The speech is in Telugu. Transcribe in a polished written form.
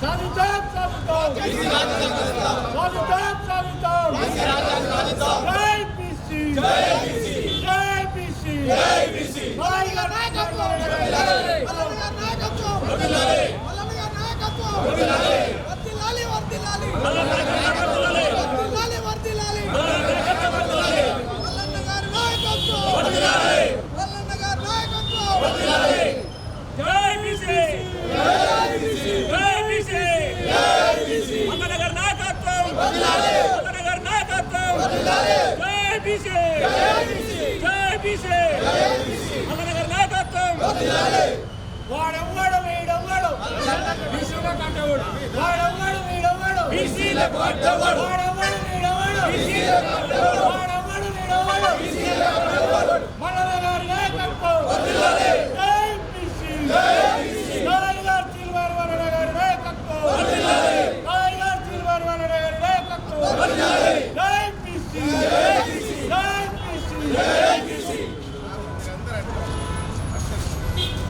సాధిద్దాం సాధిద్దాం జై బీసీ జై బీసీ నాయకత్వం వాడెవ్వడు వీడెవ్వడు బీసీలకు అడ్డవాడు వాడెవ్వడు వీడెవ్వడు బీసీలకు అడ్డవాడు వాడెవ్వడు వీడెవ్వడు బీసీలకు అడ్డవాడు వాడెవ్వడు వీడెవ్వడు బీసీలకు అడ్డవాడు మల్లన్న గారి నాయకత్వం వర్ధిల్లాలి జై బీసీ జై బీసీ నాయకర్ సిల్వర్ వరణ గారి నాయకత్వం వర్ధిల్లాలి నాయకర్ సిల్వర్ వరణ గారి నాయకత్వం వర్ధిల్లాలి జై బీసీ